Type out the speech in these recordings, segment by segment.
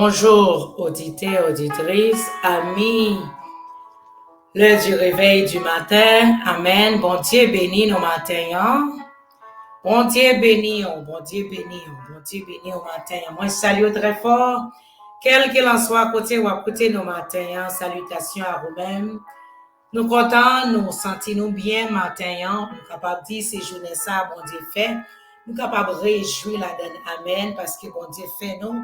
Bonjour, auditeurs, auditrices, amis, l'heure du réveil du matin. Amen. Bon Dieu béni nos matins. Bon Dieu béni, bon Dieu béni, bon Dieu béni au matin. Moi, je salue très fort. Quel qu'il en soit, côté ou à côté nos matins. Salutations à vous-même. Nous contents, nous sentons bien matin. Nous capables de dire ces journées ça, bon Dieu fait. Nous capables de réjouir la donne. Amen. Parce que bon Dieu fait nous.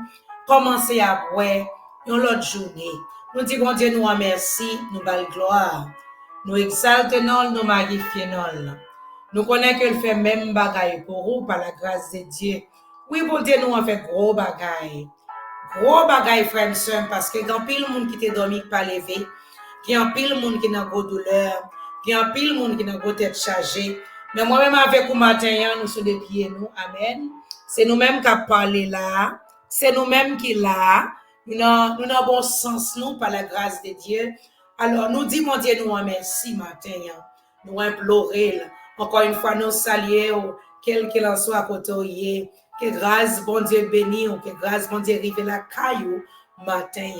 Commencer à voir une autre journée. Nous disons, bon Dieu, nous remercie, nous bal gloire. Nous exaltons, nous magnifions. Nous connaissons que le fait même bagaille pour vous par la grâce de Dieu. Oui, bon Dieu, nous en fait gros bagaille. Gros bagaille, frère et soeur, parce que quand pile monde qui t'est dormi pas levé, il y a un pile monde qui n'a pas de douleur, il y a un pile monde qui n'a pas de tête chargée. Mais moi-même avec vous matin, nous sommes des pieds, nous. Amen. C'est nous-mêmes qui parlons là. C'est nous-mêmes qui là. Nous avons bon sens, nous, par la grâce de Dieu. Alors, nous disons, mon Dieu, nous remercie matin. Nous implorons. Encore une fois, nous saluons, quel qu'il en soit à côté. Que grâce, bon Dieu, béni, ou que grâce, bon Dieu, rive la caillou matin.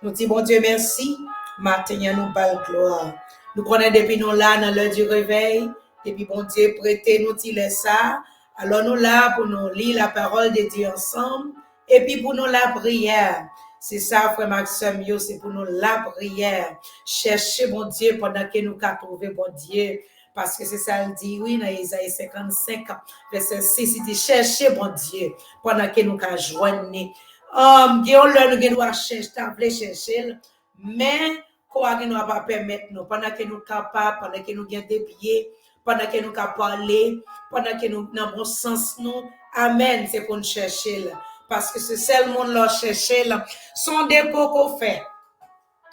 Nous disons, bon Dieu, merci. Matin, nous bal gloire. Nous connaissons depuis nous là, dans l'heure du réveil. Depuis, bon Dieu, prêtez nous dire ça. Alors, nous là pour nous lire la parole de Dieu ensemble. Et puis, pour nous la prière. C'est ça, frère Maxime, c'est pour nous la prière. Chercher, bon Dieu, pendant que nous qu'à trouver, bon Dieu. Parce que c'est ça, il dit, oui, dans Isaïe 55, verset 6, il dit, cherchez, bon Dieu, pendant que nous qu'à joindre. Nous doit chercher, mais quoi que nous va pas permettre, nous, pendant que nous capables, pendant que nous avons des pieds, pendant que nous capables parler, pendant que nous avons bon sens, nous, amen, c'est pour nous chercher, là. Parce que c'est seulement là chercher, là, son dépôt qu'on fait.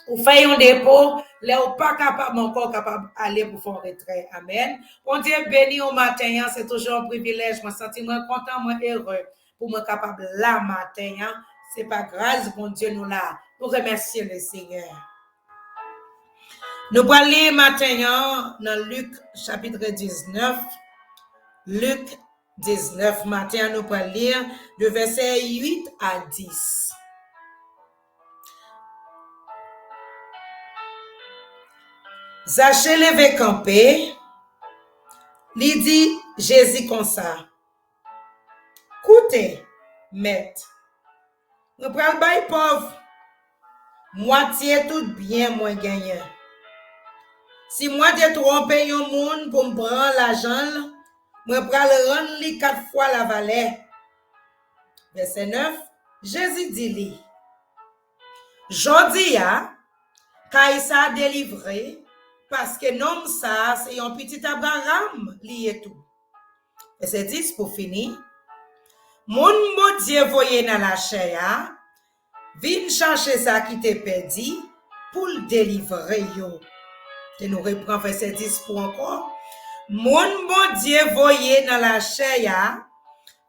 Ou fait un dépôt, là, ou pas capable, encore capable d'aller pour faire un retrait. Amen. Bon Dieu béni au matin, c'est toujours un privilège. Je me sens content, moi heureux pour me capable là matin. C'est pas grâce, bon Dieu, nous là. Nous remercions le Seigneur. Nous allons lire matin dans Luc chapitre 19. Luc 19 matin, nous allons lire de verset 8 à 10. Zachée levé campé, lui dit Jésus comme ça. Écoutez, maître, nous prenons bail pauvre, moitié tout bien moins gagnant. Si moi j'ai trompé un monde pour me prendre l'argent, moi pral rendre li 4 fois la valeur. Verset 9, Jésus dit lui, jodi a, quand il s'a délivré, parce que non ça, c'est un petit Abraham lié tout. Verset 10 pour finir. Mon Dieu voyé dans la chair, vin chercher ça qui te perdu pour le délivrer yo. Et nous reprend verset 10 pour encore. Mon Dieu voyé dans la chair,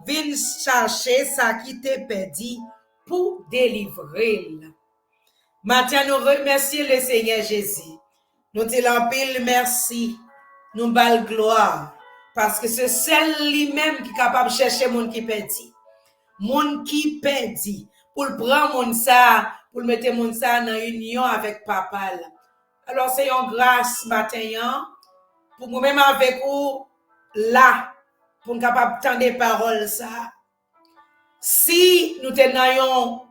vin chercher ça qui te perdu pour délivrer. Maintenant, nous remercions le Seigneur Jésus. Nous te l'empile merci. Nous bal gloire. Parce que c'est celle lui-même qui est capable de chercher mon qui perdu. Mon qui perdu. Pour le prendre mon ça, pour le mettre mon ça dans union avec papa. Alors, c'est une grâce matin. Pour moi-même avec vous, là, pour nous capable de des paroles ça. Si nous tenons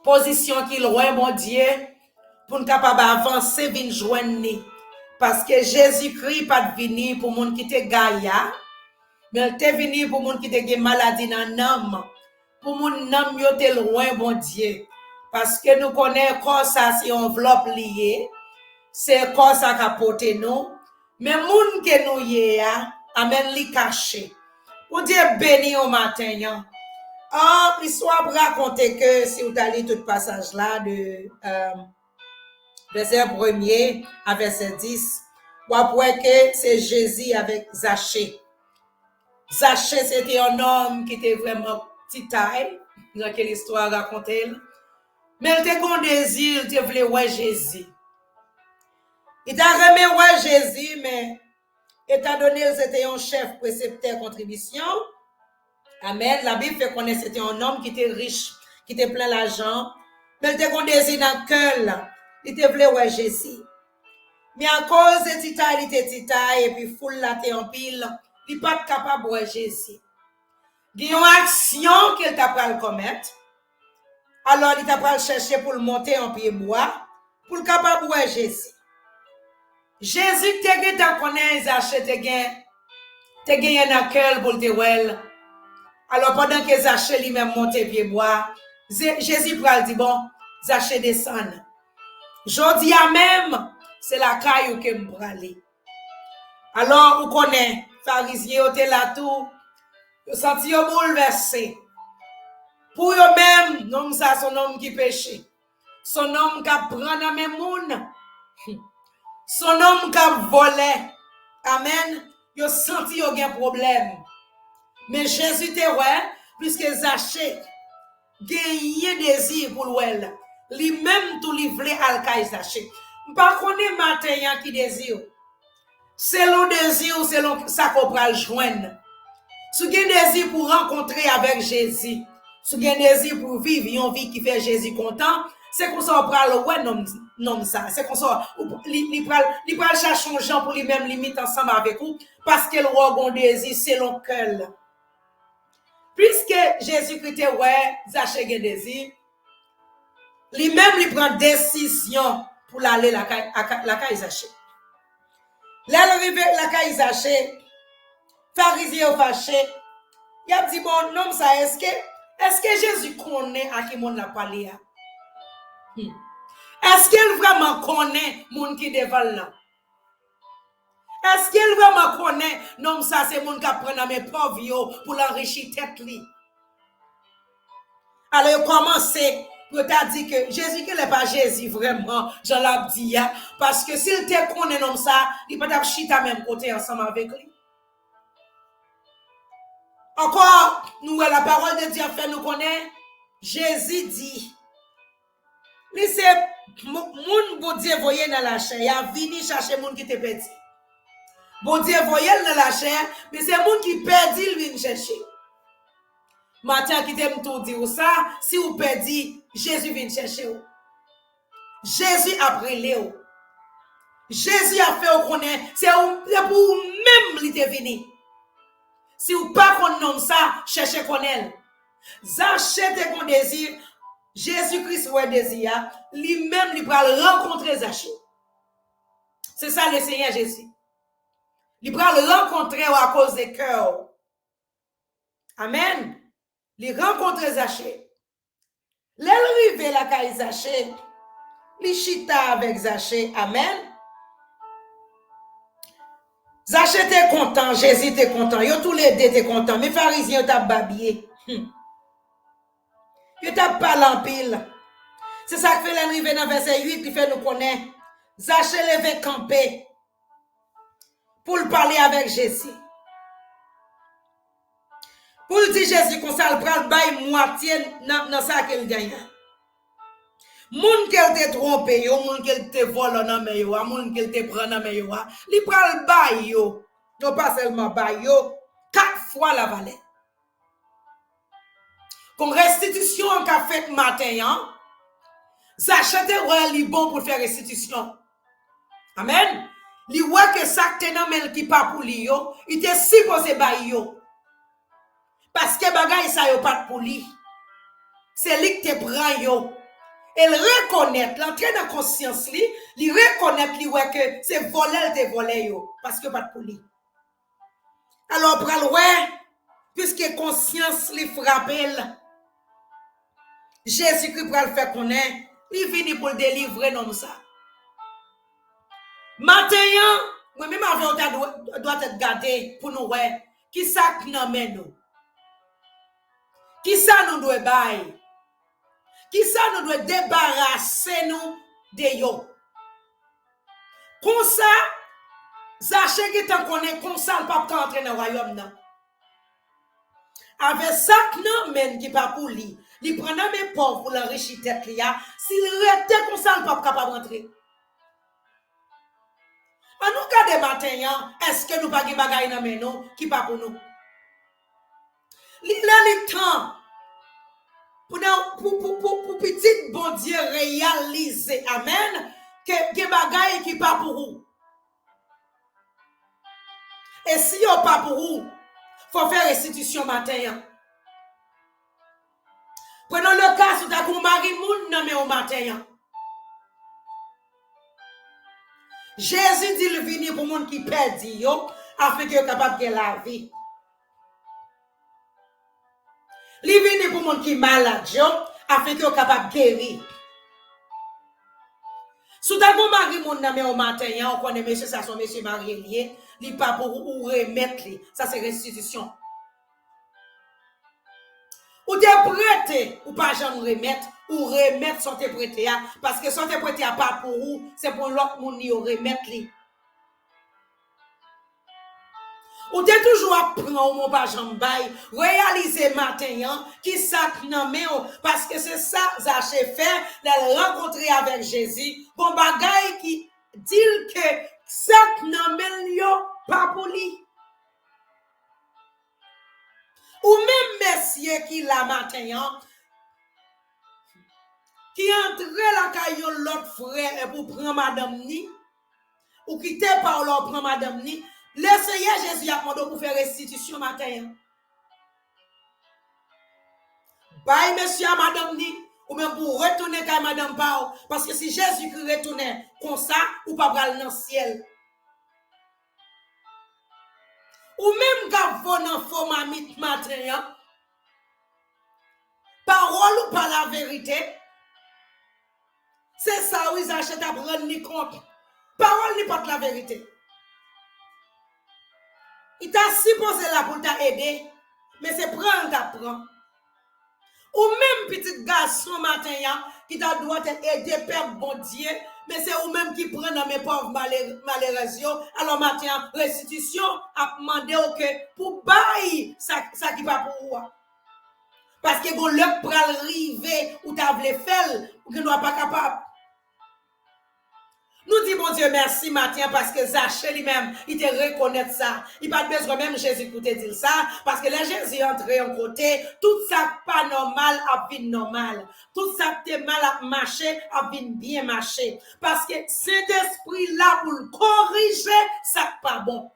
position qui loin, mon Dieu, pour nous capable avancer, venir joindre. Parce que Jésus-Christ pas venu pour monde qui te gaïa, mais il est venu pour monde qui te maladie dans l'âme. Pour mon âme yo te loin, bon Dieu. Parce que nous connaissons quoi ça, c'est enveloppe liée. C'est quoi ça qu'a porté nous. Mais moun que nous y a, amen li caché. Bon Dieu béni au matin. L'histoire raconter que si vous allez tout passage là de verset 1er à verset 10, vous voyez que c'est Jésus avec Zachée. Zachée, c'était un homme qui était vraiment petit taille, dans quelle histoire raconter. Mais il était un désir, il voulait voir Jésus. Il t'a remis voir Jésus, mais étant donné que c'était un chef précepteur contribution, amen, la Bible fait connaître c'était un homme qui était riche, qui te plein l'argent, mais te gon désir dans le cœur, il te voulait ouais Jésus. Mais à cause de titaille, il était titaille, et puis foule la te en pile, il n'est pas capable de ouais Jésus. Il y a une action qu'il t'a pas le commettre. Alors, il t'a pas chercher pour le monter en pied bois, pour le capable de ouais Jésus. Jésus te connaît, Zaché te gagné dans le cœur pour te ouais. Alors, pendant que Zaché lui-même monte pied bois, Jésus pral dit, bon, Zaché descend. Jodi a même, c'est la caille que me brale. Alors, vous connaissez, pharisiens, vous là tout, vous senti bouleversé. Pour eux-mêmes, non, ça, son homme qui péche. Son homme qui prend dans mes mounes. Son homme qui volé. Amen. Vous senti qu'il y a un problème. Mais Jésus te ouais, puisque Zaché gagne désir pour lui. Lui-même tout livré à Zaché. Par contre, matin qui désire. C'est le désir, c'est ça qu'on va le joindre. Si vous avez désir pour rencontrer avec Jésus, si vous avez désir pour vivre une vie qui fait Jésus content, c'est qu'on s'en prend le ouais non ça. C'est qu'on s'en il prend chercher un gens pour lui-même limite ensemble avec vous parce que le roi désir c'est le cœur. Puisque Jésus-Christ ouais, Zaché a désir, lui-même il prend décision pour aller la caille Zaché. Là, l'arrivée la caille Zaché, pharisien fâché, il a dit bon non ça est-ce que Jésus connaît à qui monde l'a parlé? Est-ce qu'il vraiment connaît monde qui devant là? Est-ce qu'il vraiment connaît non ça c'est monde qui prend dans mes pauvres pour l'enrichir tête li? Alors il commence pour t'a dit que Jésus qui n'est pas Jésus vraiment, je l'ai dit parce que s'il te connaît non ça, il peut pas chita même côté ensemble avec lui. Encore, nous, la parole de Dieu fait nous connaître. Jésus dit, c'est moun bon Dieu voyé dans la chair, il a venu chercher moun qui te perdu. Bon Dieu voyé dans la chair, mais c'est moun qui perdu, il vient chercher. Matin qui t'aime tout dire ça, si vous perdu, Jésus vient chercher vous. Jésus a brûlé vous. Jésus a fait vous connaître, c'est pour vous même qui te venu. Si vous pas connaissez ça, cherchez connaître. Zaché te qu'on désir, Jésus-Christ ouais désir, lui-même il va rencontrer Zaché. C'est ça le Seigneur Jésus. Il va le rencontrer à cause des cœurs. Amen. Il rencontre Zaché. L'arrivée la caille Zaché, il chita avec Zaché. Amen. Zaché était content, Jésus était content, yo tous les deux étaient contents, mais pharisiens t'a babillé. Yo t'a parlé en pile. C'est ça que fait l'arrivée dans verset 8 qui fait nous connaître. Zaché levé camper pour le parler avec Jésus. Pour le dire Jésus qu'on ça le prend bail moitié dans ça qu'il gagne. Moun qu'elle te trompe yo, moun qu'elle te vole dans main yo, moun qu'elle te prend dans main yo, li pral bay yo. Non pas seulement bay yo, 4 fois la valeur. Comme restitution en qu'a fait matin, ça chante ouais li bon pour faire restitution. Amen. Li ouais que ça te nan men qui pas pour li yo, il te supposé bay yo. Parce que bagay ça yo pas pour li. C'est lui qui te prend yo. Elle reconnaît, l'entrée dans conscience li, li reconnaît li ouais que c'est volel de volé yo parce que pas pour lui. Alors pral ouais puisque conscience li frappe Jésus-Christ pral faire connaître, il vient pour le délivrer non ça. Matin, moi même avant doit être gardé pour nous ouais qui ça nan men nous. Qui ça nous doit bailler? Qui ça nous doit débarrasser nous de yo? Comme ça, Zaché qui t'en connaît, comme ça, le pape entrer dans le royaume. Non. Avec ça, non, men qui pas pour lui. Il prend mes pauvres pour l'enrichir tête. S'il reste comme ça, le pape capable d'entrer. En nous garde matin, est-ce que nous pas de bagaille dans mes nous qui pas pour nous? Il a le temps Pour petit bon Dieu réaliser, amen, que bagaille qui pas pour vous. Et si yon pas pour vous, faut faire restitution matin. Prenons le cas où ta mari moun nommé au matin. Jésus dit le venir pour monde qui perd yo, afin que capable de la vie. Li venir pour monde qui malade yo, afin que capable de guérir. Sous ta mari moun nommé au matin, on connaît monsieur ça son monsieur marié lié, li pas pour ou remettre li. Ça c'est restitution. Ou te prêté, ou pas jamais remettre, ou remettre son te prêté, parce que son te prêté pas pour vous, c'est pour l'autre moun ni remettre li. Ou te toujours à prendre mon pas jamais bail, réaliser matin, qui ça nommé, parce que c'est ça, Zaché fait, de rencontrer avec Jésus, bon bagay qui dit que ça nommé yo, pas pour lui. Ou même messieurs qui la matin, qui entre la caillou l'autre frère pour prendre madame ni, ou qui te par l'autre prendre madame ni, le Seigneur Jésus a demandé pour faire restitution matin. Bye monsieur à madame ni, ou même pour retourner à madame Pao, parce que si Jésus qui retourne comme ça, ou pas aller dans le ciel. Ou même quand vous dans format matin, parole ou pas la vérité, c'est ça où ils achètent à prendre ni compte. Parole n'est pas la vérité. Il t'a supposé là pour t'aider, mais c'est prendre t'apprendre. Ou même petit garçon matin qui t'a doit t'aider Père bon Dieu, mais c'est ou même qui prend dans mes pauvres malheureux. Alors matin restitution a demandé que pour bailler ça qui pas pour vous. Parce que vous le pral river ou t'as voulu faire ou que nous pas capable. Nous disons, bon Dieu, merci matin parce que Zaché lui-même, il te reconnaît ça. Il n'a pas besoin même Jésus pour te dire ça. Parce que là, Jésus est entré en côté. Tout ça pas normal a bien normal. Tout ça qui est mal à marcher a bien marché. Parce que cet esprit-là pour le corriger, ça pas bon.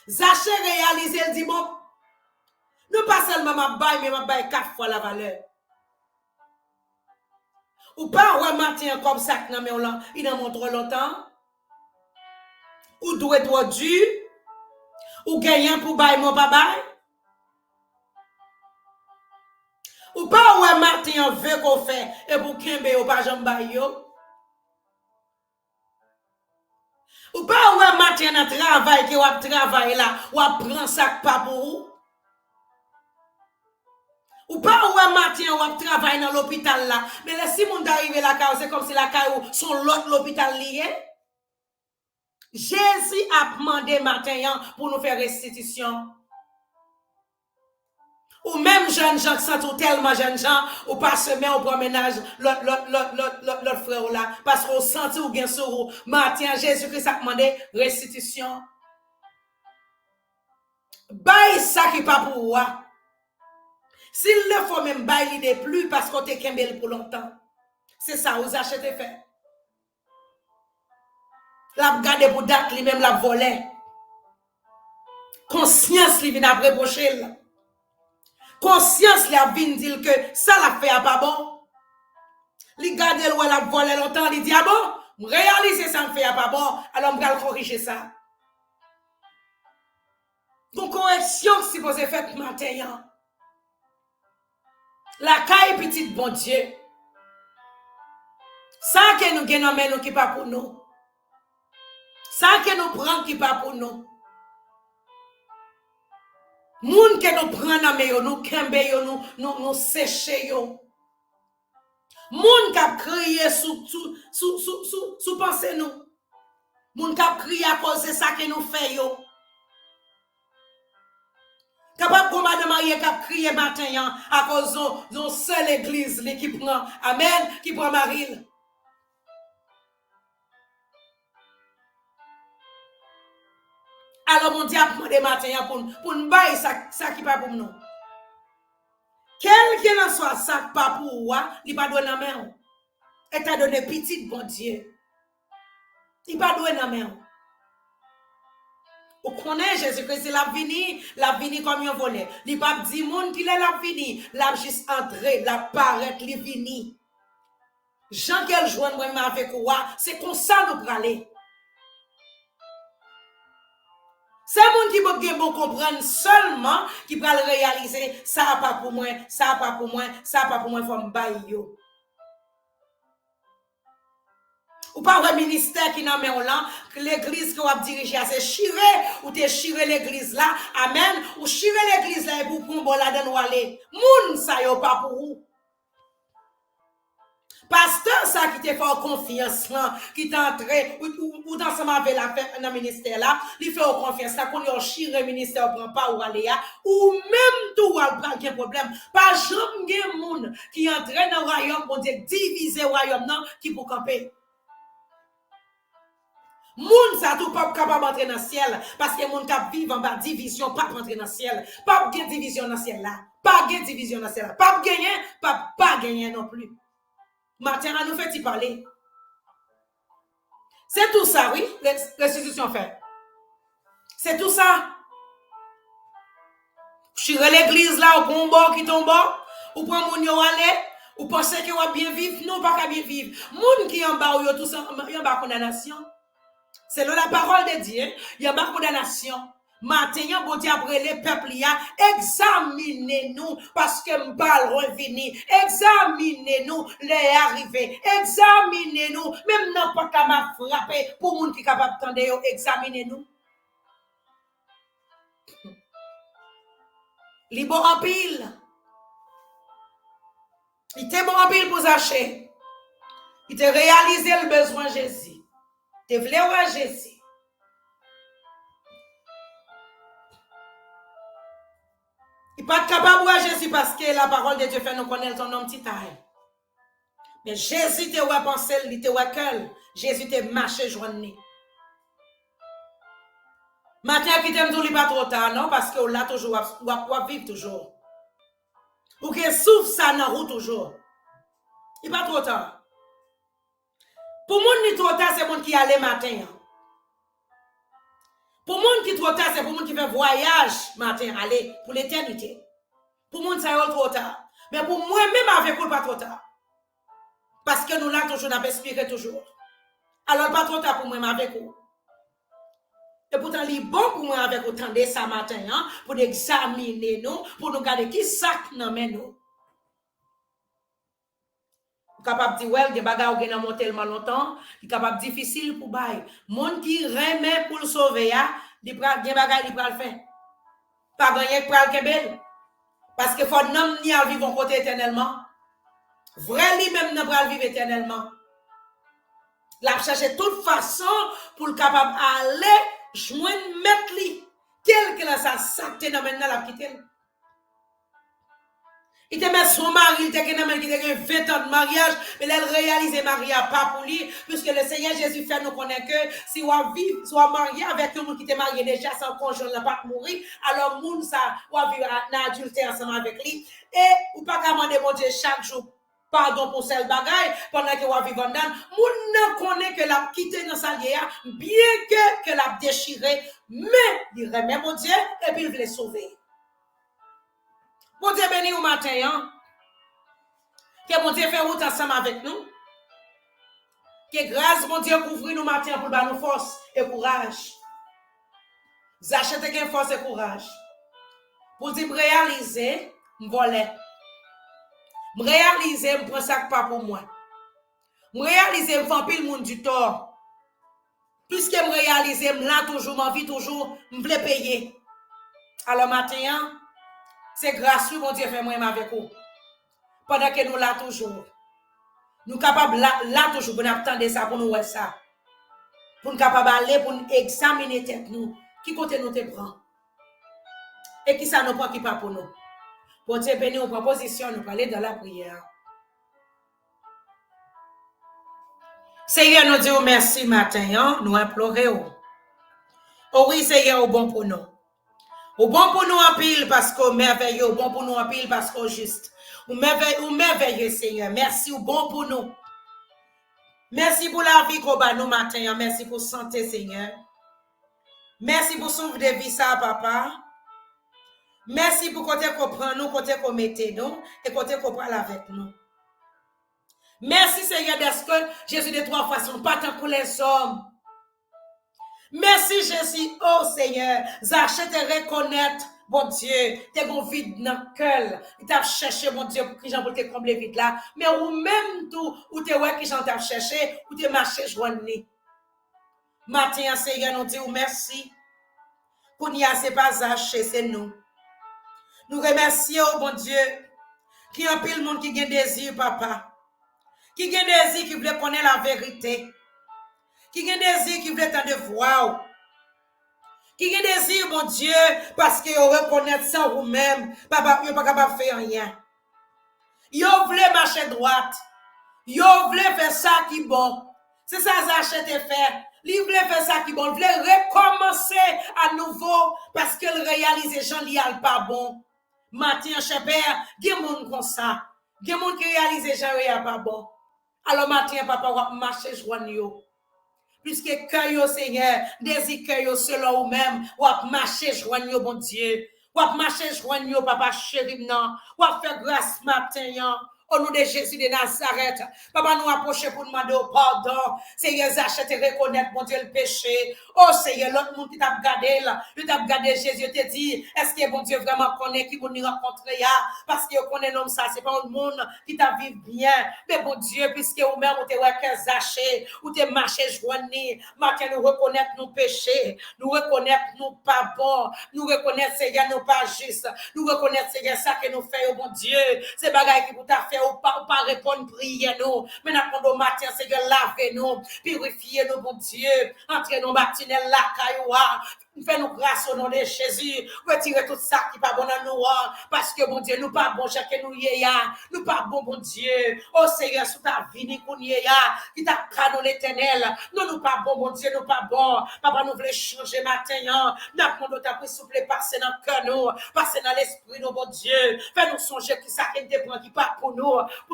Zaché réalisé, il dit, bon, nous pas seulement ma baille, mais ma baille 4 fois la valeur. Ou pas ouais matin comme ça que mais il en montre longtemps. Ou doit être dû. Ou gagnant pour bailler mon papa. Ou pas ouais matin veut qu'on fait et pour kembe ou pas jambe bailler. Ou pas ouais matin dans travail qui ou travail là ou prend ça pas pour vous. Ou pas ou matin ou travail dans l'hôpital là, mais les si moun d'arriver la cause c'est comme si la cause sont l'autre l'hôpital lié. Jésus a demandé matin pour nous faire restitution. Ou même jeunes gens qui sont tellement jeunes gens, ou pas semaine au promenage l'autre frère là, parce qu'on sent ou bien sur matin Jésus-Christ a demandé restitution. Bail ça qui pas pour moi. S'il le faut même bailler l'idée plus parce qu'on te kembel pour longtemps. C'est ça, vous achetez fait. La garde pour date, lui-même la volé. Conscience, lui vient après procher. Conscience, lui a vient dire que ça la fait à pas bon. Lui garde le la volé longtemps, il dit ah bon, réaliser ça me fait à pas bon, alors on va corriger ça. Donc correction si vous avez fait matin. La caille petite bon Dieu. Ça que nous gagnons nous qui pas pour nous. Ça que nous prenons qui pas pour nous. Moun que nous prenons dans nous kembe nous sécher yo. Moun qui a crié sous penser nous. Moun qui a crié à cause de ça que nous fait yo. Capable comme madame Marie qui a crié matin à cause de seule église qui prend amen qui prend Marie. Alors mon Dieu a demandé matin pour nous bailler ça qui pas pour nous. Quel qu'il en soit, ça pas pour moi, il pas donné la main. Et t'a donné petit, bon Dieu. Il pas donné la main. Vous connaissez Jésus-Christ, c'est la vini comme un volet. Il pas dit monde qu'il est la vini, la juste entré, la paraître, li vini. Jean qu'elle joue moi avec quoi, c'est comme ça nous praler. C'est monde qui peut bon comprendre seulement qui peut le réaliser, ça pas pour moi, ça pas pour moi, ça pas pour moi, faut me bailler yo. Ou pas un ministère qui n'a pas là, que l'église que vous avez dirigée, c'est chiré, ou t'es chiré l'église là, amen, ou chiré l'église là, et pour prendre bon là dans aller. Moun ça yo pas pour vous. Pasteur ça qui te fait confiance là, qui t'entré, ou dans ce avec la fête dans le ministère là, il fait confiance là, qu'on y chiré ministère, prend pas ou aller là, ou même tout ou al prend problème. Pas jamais moun qui entre dans le royaume, pour dire diviser le royaume non, qui pour camper. Moun ça tout pas capable d'entrer dans le ciel parce que moun cap vivre en bas division pas rentrer dans le ciel, pas gagner division dans le ciel là, pas gagner division dans le ciel là, pas gagner, pas gagner non plus. Matin à nous fait y parler. C'est tout ça oui, restitution fait. C'est tout ça. Chire l'église là au combat qui tombe, ou prend moun yo aller, ou pensez que va bien vivre, non pas bien vivre. Moun qui en bas yo tout ça en bas condamnation. C'est la parole de Dieu. Il y a pas condamnation. Maintenant, bon Dieu après les peuples, examinez-nous parce que m'bal revenu. Examinez-nous les arrivés. Examinez-nous. Même n'importe quoi m'a frappé pour moun qui capable d'entendre, examinez-nous. Il est bon en pile. Il était bon en pile pour Zaché. Il t'a réalisé le besoin de Jésus. Tu voulais voir Jésus. Il n'est pas capable de voir Jésus parce que la parole de Dieu fait nous connaître son nom petit taille. Mais Jésus te voit penser, il te voit cœur. Jésus te marché joindre. Maintenant, qui t'aime tout, pas trop tard, non? Parce que là toujours, ou vivre toujours. Ou que souffle ça dans la route toujours. Il n'est pas trop tard. Pour moun qui trop tard, c'est moun qui allait matin. Pour moun qui trop tard, c'est pour moun qui fait voyage matin, aller pour l'éternité. Pour moun ça y trop tard. Mais pour moi même avec vous pas trop tard. Parce que nous là toujours n'a inspiré toujours. Alors pas trop tard pour moi avec vous. Et pourtant il est bon pour moi avec vous tendez ça matin hein, pour examiner nous, pour nous garder qui sac nan men nous. Capable de dire ouais des bagages ou gen monter tellement longtemps, il capable difficile pour bail. Monde qui remet pour le sauver ya, il pral gen bagage il pral faire. Pas gagner pral kebel. Parce que faut n'homme ni à vivre côté éternellement. Vrai lui même ne pral vivre éternellement. La chercher toute façon pour le capable aller joindre mettre lui tel que la ça sacté dans maintenant la quitter. Il te met son mari, il te met 20 ans de mariage, mais elle réalise mariage pas pour lui, puisque le Seigneur Jésus fait nous connaître que si on vit, soit marié avec un monde qui est marié déjà, sans conjoint n'a pas mourir, alors moun ça, on vivre en adultère ensemble avec lui, et ou pas commander mon Dieu chaque jour, pardon pour celle bagaille, pendant que on vivre en dedans, moun ne connaît que la quitter dans sa liée, bien que la déchiré, mais il remet mon Dieu, et puis il veut le sauver. Bon Dieu béni au matin, hein? Que mon Dieu fait route ensemble avec nous. Que grâce, mon Dieu, couvre nous matin pour nous force et courage. J'achète qu'une force et courage. Pour dire, réaliser, me voler. Me réaliser, me prendre ça pas pour moi. Me réaliser, me faire pile monde du tort. Puisque me réaliser, me là toujours, m'envie toujours, me voulais payer. Alors matin, hein? C'est gracieux, mon Dieu, fait moi avec vous. Pendant que nous là toujours. Nous capables là toujours pour nous attendre ça, pour nous voir ça. Pour nous capables aller, pour nous examiner tête nous. Qui côté nous te prend? Et qui ça nous prend qui pas pour nous? Pour Dieu béni, on prend position, nous parler dans la prière. Seigneur, nous disons merci matin, hein? Nous implorons. Oh oui, Seigneur, au bon pour nous. Au bon pour nous en pile parce qu'au merveilleux, au bon pour nous en pile parce qu'au juste. Ou merveilleux, Seigneur. Merci ou bon pour nous. Merci pour la vie qu'on bat nous matin. Merci pour santé, Seigneur. Merci pour son de vie, ça, papa. Merci pour côté qu'on prend nous, côté qu'on mette nous, et côté qu'on parle avec nous. Merci, Seigneur, parce que Jésus de trois façons, pas tant pour les hommes. Merci, Jésus, oh Seigneur, Zaché te reconnaître, bon Dieu, t'es bon vide dans le cœur. Il t'a cherché, mon Dieu, pour que j'en te combler vide là. Mais ou même tout, ou t'es ouais qui j'en t'a cherché, ou t'es marché joindre. Matin, Seigneur, nous disons merci. Pour n'y a, c'est pas Zaché, c'est nous. Nous remercions, bon Dieu, qui y a pile monde qui a désir, papa. Qui a désir, qui veut connaître la vérité. Qui a désir, qui veut entendre voir. Qui a désir, mon Dieu, parce que vous reconnaître ça vous-même. Papa, vous n'êtes pas capable de faire rien. Vous voulez marcher droite. Vous voulez faire ça qui est bon. C'est ça que j'achète faire. Vous voulez faire ça qui est bon. Vous voulez recommencer à nouveau parce que le réaliser gens li al pas bon. Matin, cher père, il y a des gens comme ça. Il y a des gens qui réalisent gens li al pas bon. Alors matin, papa, va marcher joindre yo. Puisque cœur Seigneur, désir cœur selon vous-même, va marcher joindre yo, bon Dieu. Va marcher joindre yo, papa chéri, non. Va faire grâce matin, au nom de Jésus de Nazareth, papa nous approcher pour demander pardon. Seigneur, achète et reconnaître, mon Dieu, le péché. Oh Seigneur, l'autre monde qui t'a regardé là, il t'a regardé Jésus, te dit, est-ce que bon Dieu vraiment connaît qui vous nous rencontrer là? Parce que vous connaissez l'homme ça, c'est pas un monde qui t'a vécu bien. Mais bon Dieu, puisque vous-même, vous t'avez zaché, vous t'avez marché joigné, matin nous reconnaître nos péchés, nous reconnaître nos pas bons, nous reconnaître, Seigneur, nos pas justes, nous reconnaître, Seigneur, ça que nous faisons, bon Dieu, c'est bagaille qui vous t'a fait. Ou pas répondre prière nous mais nous matin Seigneur lavez nous purifiez nous bon Dieu entrez nous matinelle la cailloua fais-nous grâce au nom de Jésus retirez tout ça qui pas bon dans nous parce que bon Dieu nous pas bon chacun nous nous pas bon Dieu oh Seigneur sous ta vie qu'on qui t'a canon l'éternel nous pas bon Dieu nous pas bon papa nous voulons changer matin nous demandons ta pour souffler passer dans le cœur nous passer dans l'esprit nous bon Dieu fais-nous songer qui ça qui dépend qui pas pour nous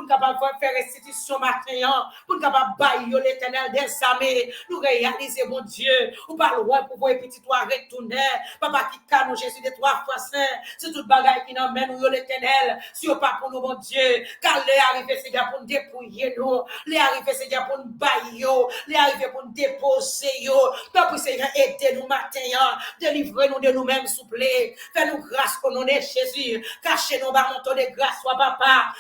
capable faire restitution matin pour capable bailler l'éternel des armées nous réaliser mon Dieu ou pas loin pour voir petit toi retourner papa qui canon Jésus de trois fois saint c'est toute bagaille qui n'emmène nous l'éternel si pas pour nous mon Dieu car les arriver c'est pour nous dépouiller nous les arriver c'est pour nous bailler les arriver pour nous déposer yo donc Seigneur aider nous matin délivrer nous de nous-mêmes s'il vous plaît fais-nous grâce au nom de Jésus cachez nous par mon de grâce soit papa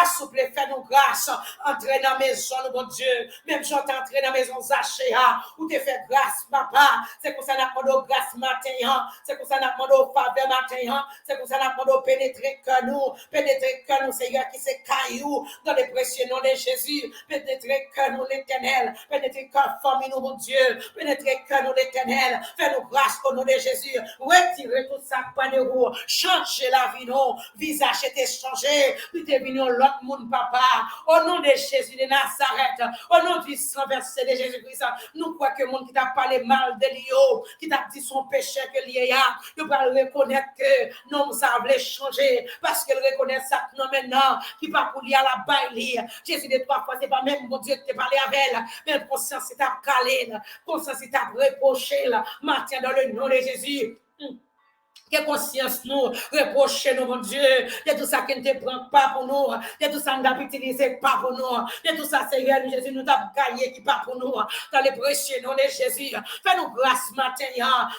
s'il vous plaît fais-nous grâce entrer dans la maison mon Dieu même si on t'entré dans la maison Zachéa ou te fait grâce papa c'est pour ça qu'on a demandé grâce matin c'est pour ça qu'on a demandé faveur matin c'est pour ça qu'on a demandé pénétrer que nous Seigneur qui c'est caillou dans les précieux noms de Jésus pénétrer que nous l'éternel pénétrer que famille nous mon Dieu pénétrer que nous l'éternel fais-nous grâce au nom de Jésus retirez tout ça pas de roue changer la vie nous visage est changé nous t'es venu l'autre monde papa au nom de Jésus de Nazareth au nom du sang versé de Jésus-Christ nous croyons que le monde qui t'a parlé mal de lui qui t'a dit son péché que lui a nous va reconnaître que nous avons changer parce que reconnaît ça non maintenant qui va pour lui à la baille Jésus de trois fois c'est pas même mon Dieu qui t'a parlé avec elle mais conscience c'est t'a calé conscience c'est t'a reproché matin dans le nom de Jésus que conscience nous, reprocher nous, mon Dieu, de tout ça qui ne te prend pas pour nous, de tout ça nous n'a utilisé pas pour nous, de tout ça, Seigneur, Jésus, nous t'a gagné qui pas pour nous, dans les précieux noms de Jésus, fais-nous grâce matin,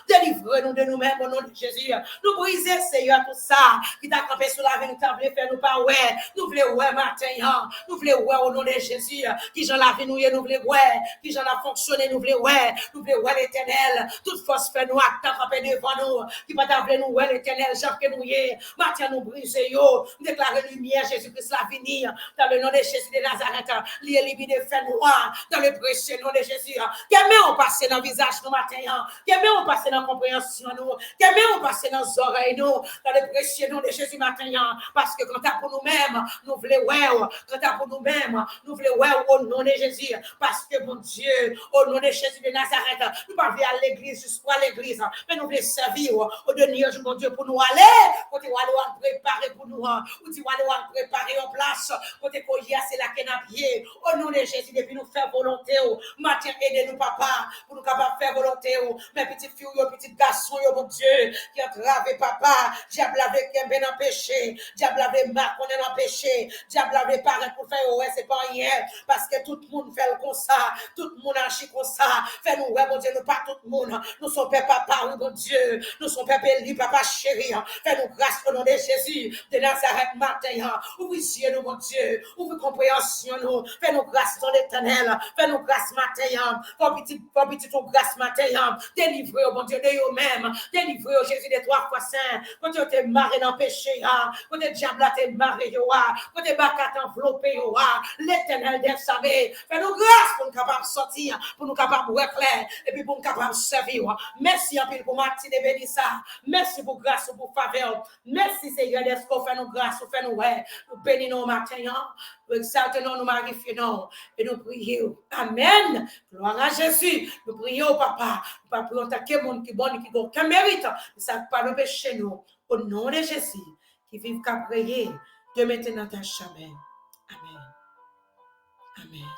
délivre-nous de nous-mêmes au nom de Jésus, nous briser, Seigneur, tout ça, qui t'a campé sur la véritable, fais-nous pas, ouais, nous voulons, ouais, matin, nous voulons, ouais, au nom de Jésus, qui j'en a vu nous, nous voulons, ouais, qui j'en a fonctionné, nous voulons, ouais, l'éternel, toute force fait nous, acte campé devant nous, qui va t'appeler nous, l'éternel, Jean que nous y est, matin nous briser, yo, déclarer lumière, Jésus-Christ la venir, dans le nom de Jésus de Nazareth, l'éliminer, faire noir, dans le précieux nom de Jésus, qu'aimez on passer dans le visage nous matin, qu'aimez on passer dans la compréhension nous, qu'aimez on passer dans les oreilles nous, dans le précieux nom de Jésus matin, parce que quand t'as pour nous-mêmes, nous voulons, ouais, quand t'as pour nous-mêmes, nous voulons, ouais, au nom de Jésus, parce que mon Dieu, au nom de Jésus de Nazareth, nous ne pouvons pas aller à l'église, juste pour l'église, mais nous voulons servir au Dieu jour, mon Dieu, pour nous aller, côté où aller préparer pour nous, ou dit aller préparer en place, côté qu'on y a, c'est la canapé, au nom de Jésus, depuis nous faire volonté, matin, aidez-nous, papa, pour nous capables de faire volonté, mes petites filles, mes petits garçons, mon Dieu, qui entrave, papa, diable avec qui est bien empêché, diable avec marque, on est empêché, diable avec parents pour faire, ouais, c'est pas rien, parce que tout le monde fait comme ça, tout le monde agit comme ça, fais-nous, ouais, mon Dieu, nous pas tout le monde, nous sommes papa, oui, mon Dieu, nous sommes papa, papa chéri, fais-nous grâce au nom de Jésus, de Nazareth matin, ouvre ciel, nous, mon Dieu, ouvre compréhension, nous, fais-nous grâce dans l'éternel, fais-nous grâce matin, pour petit ton grâce matin, délivrez, mon Dieu, de vous-même, délivrez, Jésus, des 3 fois saint, quand tu t'es marré dans le péché, quand tu diable t'es marré, quand tu bacat enveloppé, l'éternel des savés, fais-nous grâce pour nous capables de sortir, pour nous capables de clair, et puis pour nous capables de servir. Merci en pile pour Martin et Bénissa. Merci pour grâce, pour faveur. Merci Seigneur d'Esco, fais-nous grâce, fais-nous ouais. Nous bénissons matin, nous exaltons, nous magnifions et nous prions. Amen. Gloire à Jésus. Nous prions, papa. Nous prions tant que monde qui bon, qui n'a aucun mérite. Ça ne pas nous pécher nous. Au nom de Jésus, qui vive qu'à prier de maintenant à jamais. Amen. Amen.